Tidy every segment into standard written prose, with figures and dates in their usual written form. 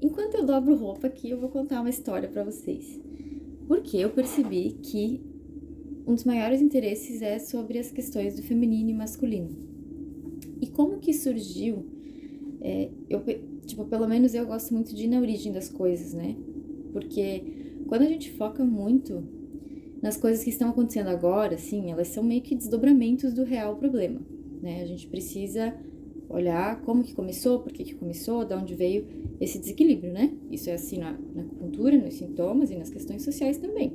Enquanto eu dobro roupa aqui, eu vou contar uma história pra vocês. Porque eu percebi que um dos maiores interesses é sobre as questões do feminino e masculino. E como que surgiu? Pelo menos eu gosto muito de ir na origem das coisas, né? Porque quando a gente foca muito nas coisas que estão acontecendo agora, assim, elas são meio que desdobramentos do real problema, né? A gente precisa olhar como que começou, por que que começou, de onde veio esse desequilíbrio, né? Isso é assim na acupuntura, nos sintomas e nas questões sociais também.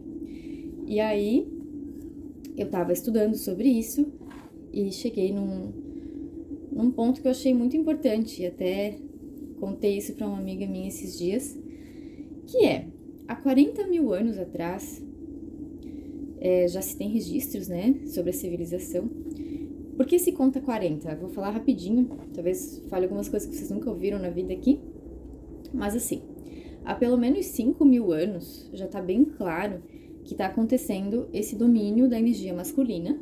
E aí, eu tava estudando sobre isso e cheguei num ponto que eu achei muito importante, e até contei isso para uma amiga minha esses dias, que é, há 40 mil anos atrás, já se tem registros, né, sobre a civilização. Por que se conta 40? Eu vou falar rapidinho, talvez fale algumas coisas que vocês nunca ouviram na vida aqui, mas assim, há pelo menos 5 mil anos já tá bem claro que tá acontecendo esse domínio da energia masculina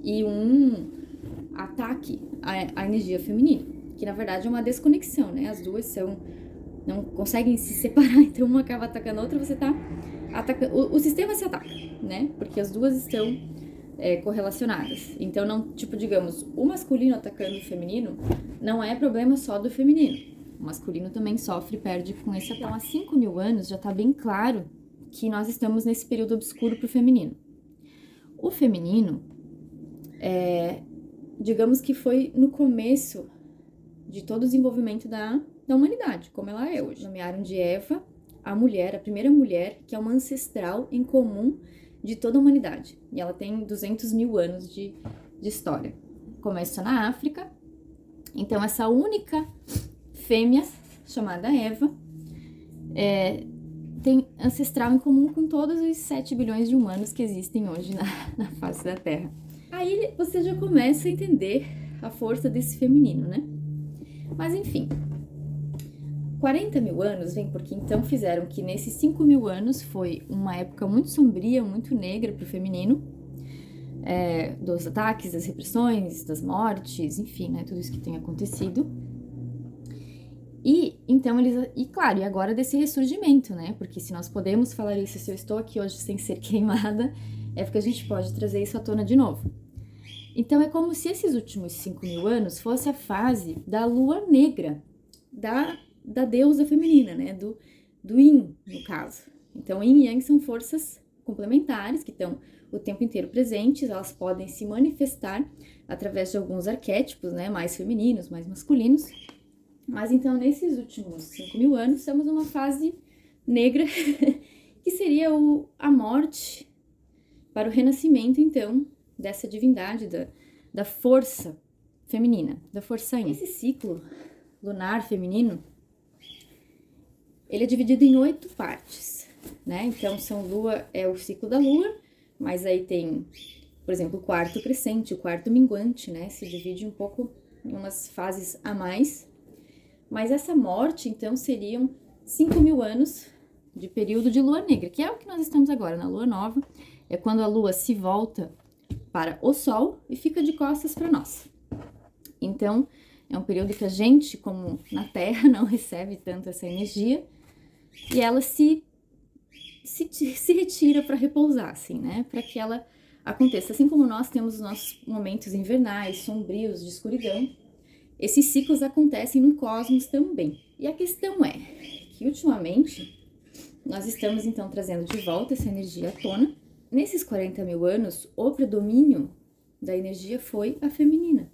e um ataque à energia feminina, que na verdade é uma desconexão, né? As duas não conseguem se separar, então uma acaba atacando a outra, você tá atacando, o sistema se ataca, né? Porque as duas estão correlacionadas. Então, não, tipo, digamos, o masculino atacando o feminino não é problema só do feminino. O masculino também sofre e perde com esse ataque. Então, há 5 mil anos já tá bem claro que nós estamos nesse período obscuro pro feminino. O feminino, digamos que foi no começo de todo o desenvolvimento da humanidade, como ela é hoje. Nomearam de Eva a mulher, a primeira mulher, que é uma ancestral em comum de toda a humanidade. E ela tem 200 mil anos de história. Começa na África. Então, essa única fêmea, chamada Eva, tem ancestral em comum com todos os 7 bilhões de humanos que existem hoje na face da Terra. Aí você já começa a entender a força desse feminino, né? Mas enfim, 40 mil anos vem porque então fizeram que nesses 5 mil anos foi uma época muito sombria, muito negra para o feminino, dos ataques, das repressões, das mortes, enfim, né, tudo isso que tem acontecido. E então claro, e agora desse ressurgimento, né, porque se nós podemos falar isso, se eu estou aqui hoje sem ser queimada, é porque a gente pode trazer isso à tona de novo. Então é como se esses últimos 5 mil anos fosse a fase da lua negra, da deusa feminina, né? Do Yin, no caso. Então, Yin e Yang são forças complementares que estão o tempo inteiro presentes, elas podem se manifestar através de alguns arquétipos, né? Mais femininos, mais masculinos. Mas então, nesses últimos 5 mil anos, estamos numa fase negra, que seria a morte para o renascimento, então, dessa divindade, da força feminina, da força Yin. Esse ciclo lunar feminino, ele é dividido em 8 partes, né? Então, lua é o ciclo da lua, mas aí tem, por exemplo, o quarto crescente, o quarto minguante, né? Se divide um pouco em umas fases a mais. Mas essa morte, então, seriam 5 mil anos de período de lua negra, que é o que nós estamos agora, na lua nova. É quando a lua se volta para o sol e fica de costas para nós. Então, é um período que a gente, como na Terra, não recebe tanto essa energia e ela se retira para repousar, assim, né? Para que ela aconteça. Assim como nós temos os nossos momentos invernais, sombrios, de escuridão, esses ciclos acontecem no cosmos também. E a questão é que, ultimamente, nós estamos, então, trazendo de volta essa energia à tona. Nesses 40 mil anos, o predomínio da energia foi a feminina.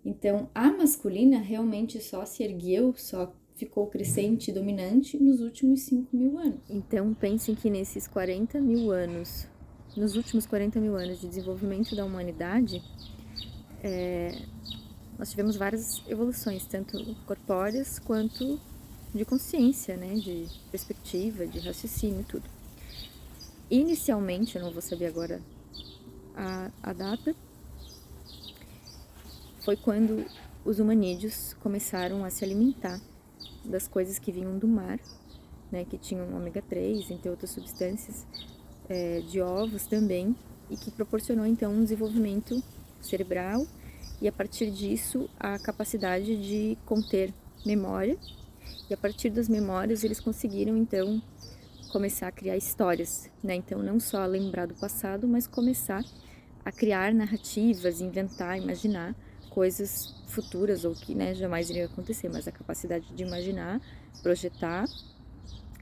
Então, a masculina realmente só se ergueu, só ficou crescente e dominante nos últimos 5 mil anos. Então, pensem que nesses 40 mil anos, nos últimos 40 mil anos de desenvolvimento da humanidade, nós tivemos várias evoluções, tanto corpóreas quanto de consciência, né, de perspectiva, de raciocínio e tudo. Inicialmente, eu não vou saber agora a data, foi quando os humanídeos começaram a se alimentar das coisas que vinham do mar, né, que tinham ômega 3, entre outras substâncias, de ovos também, e que proporcionou então um desenvolvimento cerebral e a partir disso a capacidade de conter memória E a partir das memórias eles conseguiram então começar a criar histórias, né? Então não só lembrar do passado, mas começar a criar narrativas, inventar, imaginar coisas futuras ou que, né, jamais iriam acontecer, mas a capacidade de imaginar, projetar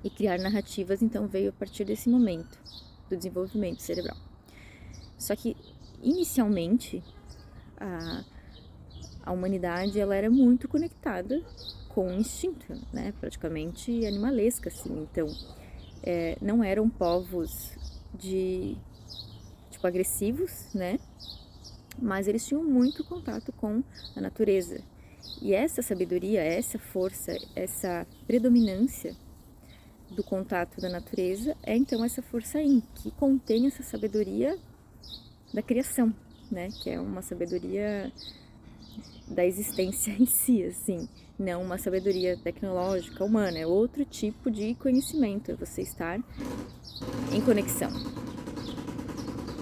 e criar narrativas então veio a partir desse momento do desenvolvimento cerebral. Só que inicialmente a humanidade ela era muito conectada com o instinto, né? Praticamente animalesca, assim. Então não eram povos tipo agressivos, né? Mas eles tinham muito contato com a natureza. E essa sabedoria, essa força, essa predominância do contato da natureza é então essa força Yin, que contém essa sabedoria da criação, né? Que é uma sabedoria da existência em si, assim. Não uma sabedoria tecnológica, humana, é outro tipo de conhecimento, é você estar em conexão.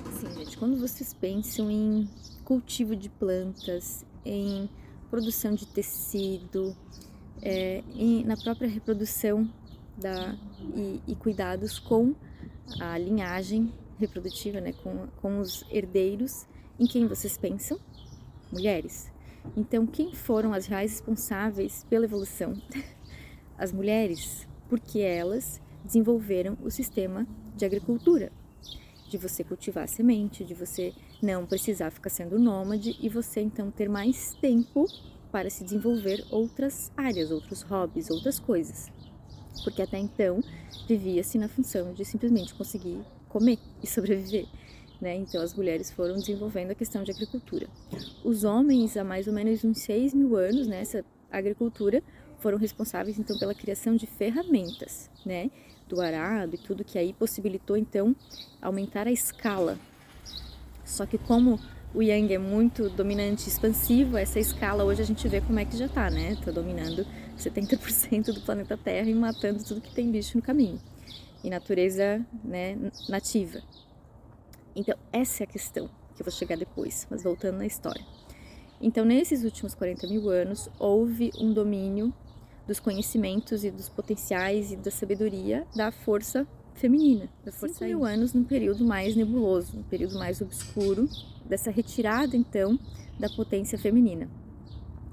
Assim, gente, quando vocês pensam em cultivo de plantas, em produção de tecido, na própria reprodução e cuidados com a linhagem reprodutiva, né, com os herdeiros, em quem vocês pensam? Mulheres. Então, quem foram as reais responsáveis pela evolução? As mulheres, porque elas desenvolveram o sistema de agricultura, de você cultivar a semente, de você não precisar ficar sendo nômade e você então ter mais tempo para se desenvolver outras áreas, outros hobbies, outras coisas. Porque até então vivia-se na função de simplesmente conseguir comer e sobreviver, né? Então as mulheres foram desenvolvendo a questão de agricultura. Os homens, há mais ou menos uns 6.000 anos, né, essa agricultura, foram responsáveis então pela criação de ferramentas, né, do arado e tudo, que aí possibilitou então aumentar a escala. Só que como o Yang é muito dominante e expansivo, essa escala hoje a gente vê como é que já tá, né? Tá dominando 70% do planeta Terra e matando tudo que tem bicho no caminho. E natureza, né, nativa. Então, essa é a questão que eu vou chegar depois, mas voltando na história. Então, nesses últimos 40.000 anos, houve um domínio dos conhecimentos e dos potenciais e da sabedoria da força feminina, da força 5.000 anos num período mais nebuloso, um período mais obscuro, dessa retirada, então, da potência feminina.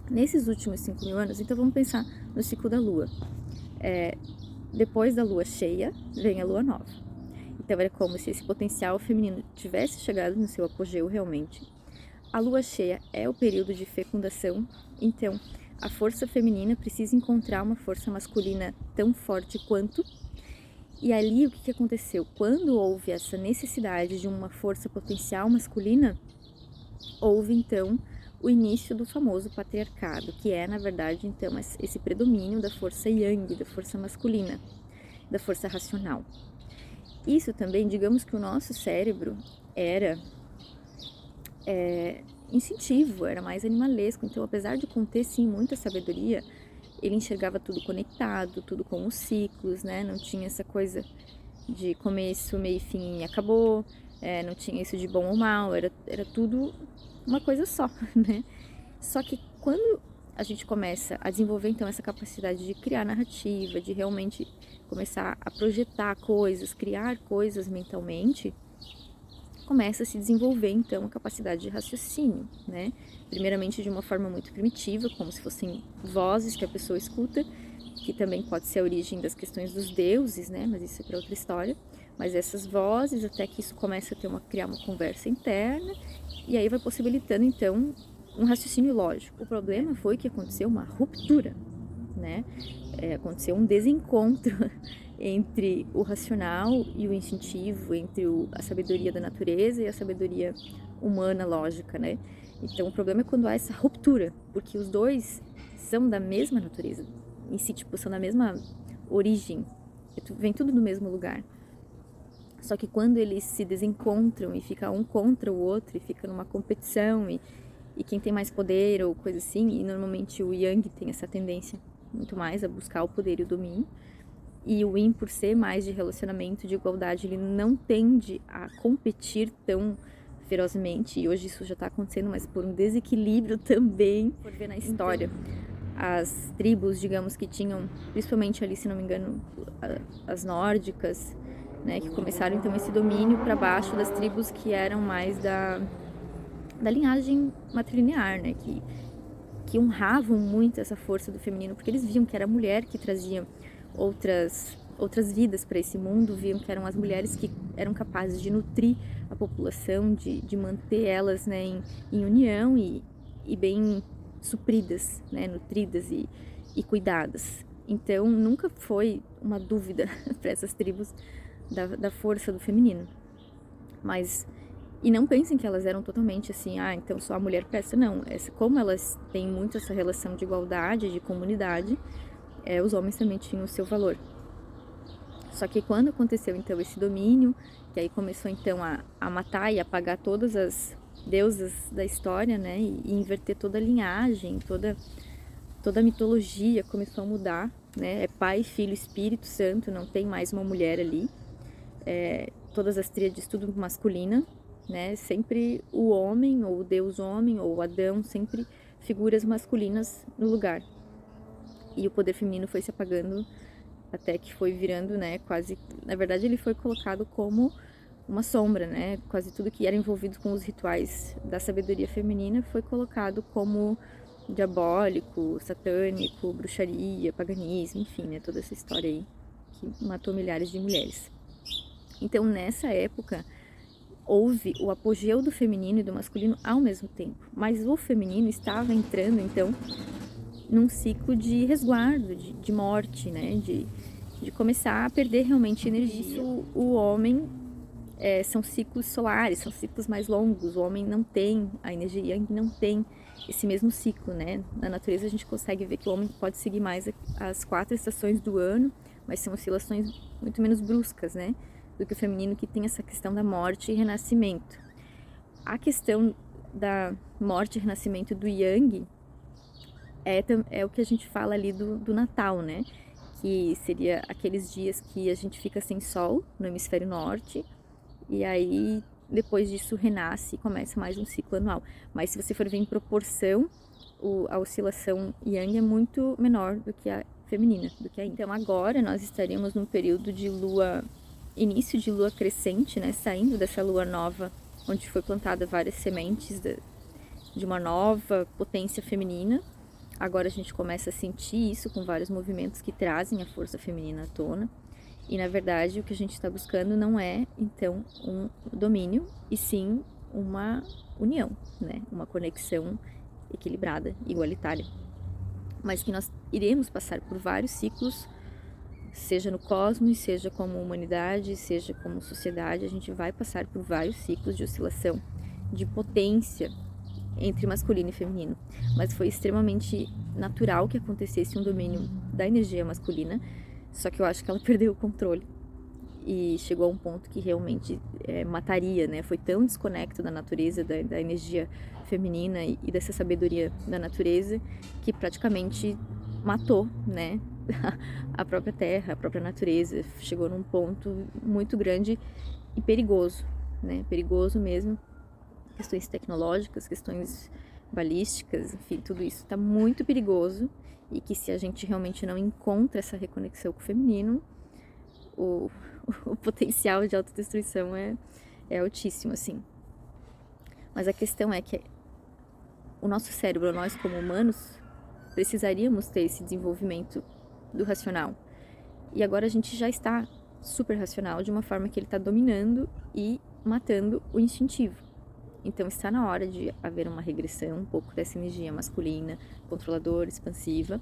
Nesses últimos 5.000 anos, então vamos pensar no ciclo da Lua. Depois da Lua cheia, vem a Lua nova. Então era como se esse potencial feminino tivesse chegado no seu apogeu realmente. A Lua cheia é o período de fecundação, então a força feminina precisa encontrar uma força masculina tão forte quanto. E ali o que aconteceu? Quando houve essa necessidade de uma força potencial masculina, houve então o início do famoso patriarcado, que é na verdade então esse predomínio da força Yang, da força masculina, da força racional. Isso também, digamos que o nosso cérebro era instintivo, era mais animalesco, então apesar de conter sim muita sabedoria, ele enxergava tudo conectado, tudo com os ciclos, né? Não tinha essa coisa de começo, meio e fim e acabou, não tinha isso de bom ou mal, era tudo uma coisa só, né? Só que quando a gente começa a desenvolver então essa capacidade de criar narrativa, de realmente começar a projetar coisas, criar coisas mentalmente, começa a se desenvolver então a capacidade de raciocínio, né? Primeiramente de uma forma muito primitiva, como se fossem vozes que a pessoa escuta, que também pode ser a origem das questões dos deuses, né? Mas isso é para outra história. Mas essas vozes, até que isso começa a criar uma conversa interna, e aí vai possibilitando então um raciocínio lógico. O problema foi que aconteceu uma ruptura, né? Aconteceu um desencontro entre o racional e o instintivo, entre a sabedoria da natureza e a sabedoria humana lógica, né? Então o problema é quando há essa ruptura, porque os dois são da mesma natureza, em si, tipo, são da mesma origem, vem tudo do mesmo lugar. Só que quando eles se desencontram e fica um contra o outro, e fica numa competição, e quem tem mais poder ou coisa assim, e normalmente o Yang tem essa tendência muito mais a buscar o poder e o domínio, e o Yin, por ser mais de relacionamento, de igualdade, ele não tende a competir tão ferozmente, e hoje isso já está acontecendo, mas por um desequilíbrio também, por ver na história. as tribos, digamos, que tinham, principalmente ali, se não me engano, as nórdicas, né, que começaram então esse domínio para baixo das tribos que eram mais da linhagem matrilinear, né, que honravam muito essa força do feminino, porque eles viam que era a mulher que trazia outras vidas para esse mundo, viam que eram as mulheres que eram capazes de nutrir a população, de manter elas, né, em união e bem supridas, né, nutridas e cuidadas. Então nunca foi uma dúvida para essas tribos da força do feminino. Mas e não pensem que elas eram totalmente assim, então só a mulher presta. Não, como elas têm muito essa relação de igualdade, de comunidade, os homens também tinham o seu valor. Só que quando aconteceu então esse domínio, que aí começou então a matar e apagar todas as deusas da história, né, e inverter toda a linhagem, toda a mitologia começou a mudar, né, é Pai, Filho, Espírito Santo, não tem mais uma mulher ali, todas as tríades tudo masculina, né, sempre o homem, ou o Deus homem, ou Adão, sempre figuras masculinas no lugar. E o poder feminino foi se apagando até que foi virando, né, quase, na verdade ele foi colocado como uma sombra, né, quase tudo que era envolvido com os rituais da sabedoria feminina foi colocado como diabólico, satânico, bruxaria, paganismo, enfim, né, toda essa história aí que matou milhares de mulheres. Então nessa época houve o apogeu do feminino e do masculino ao mesmo tempo, mas o feminino estava entrando então num ciclo de resguardo, de morte, né, de começar a perder realmente energia. Isso, o homem, são ciclos solares, são ciclos mais longos, o homem não tem a energia yang, não tem esse mesmo ciclo, né, na natureza a gente consegue ver que o homem pode seguir mais as 4 estações do ano, mas são oscilações muito menos bruscas, né, do que o feminino, que tem essa questão da morte e renascimento. A questão da morte e renascimento do yang é o que a gente fala ali do Natal, né? Que seria aqueles dias que a gente fica sem sol no hemisfério norte e aí depois disso renasce e começa mais um ciclo anual. Mas se você for ver em proporção, a oscilação yang é muito menor do que a feminina, do que a yin. Então agora nós estaríamos num período de lua, início de lua crescente, né? Saindo dessa lua nova, onde foi plantada várias sementes de uma nova potência feminina. Agora a gente começa a sentir isso com vários movimentos que trazem a força feminina à tona. E na verdade o que a gente está buscando não é então um domínio, e sim uma união, né? Uma conexão equilibrada, igualitária. Mas que nós iremos passar por vários ciclos, seja no cosmos, seja como humanidade, seja como sociedade, a gente vai passar por vários ciclos de oscilação, de potência entre masculino e feminino, mas foi extremamente natural que acontecesse um domínio da energia masculina, só que eu acho que ela perdeu o controle e chegou a um ponto que realmente mataria, né? Foi tão desconecto da natureza, da energia feminina e dessa sabedoria da natureza, que praticamente matou, né? A própria terra, a própria natureza, chegou num ponto muito grande e perigoso, né? Perigoso mesmo. Questões tecnológicas, questões balísticas, enfim, tudo isso está muito perigoso, e que se a gente realmente não encontra essa reconexão com o feminino, o potencial de autodestruição é altíssimo, assim. Mas a questão é que o nosso cérebro, nós como humanos, precisaríamos ter esse desenvolvimento do racional. E agora a gente já está super racional, de uma forma que ele está dominando e matando o instintivo. Então está na hora de haver uma regressão um pouco dessa energia masculina, controladora, expansiva,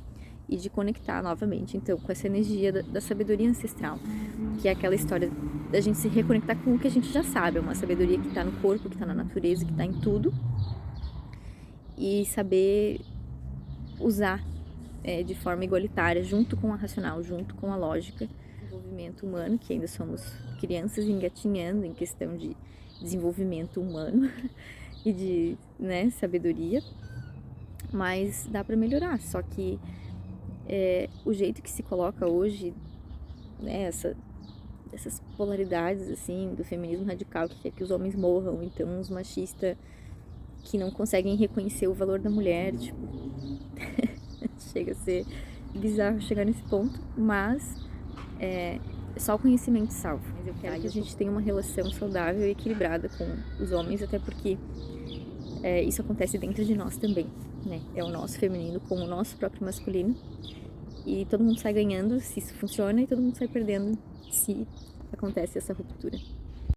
e de conectar novamente então com essa energia da sabedoria ancestral, que é aquela história da gente se reconectar com o que a gente já sabe, é uma sabedoria que está no corpo, que está na natureza, que está em tudo, e saber usar de forma igualitária, junto com a racional, junto com a lógica, desenvolvimento humano, que ainda somos crianças engatinhando em questão de desenvolvimento humano e de, né, sabedoria, mas dá para melhorar. Só que o jeito que se coloca hoje, né, essas polaridades assim do feminismo radical, que quer que os homens morram, então os machistas que não conseguem reconhecer o valor da mulher, tipo chega a ser bizarro chegar nesse ponto, mas só o conhecimento salva. Mas eu quero que a gente tenha uma relação saudável e equilibrada com os homens, até porque isso acontece dentro de nós também, né? É o nosso feminino com o nosso próprio masculino, e todo mundo sai ganhando se isso funciona e todo mundo sai perdendo se acontece essa ruptura.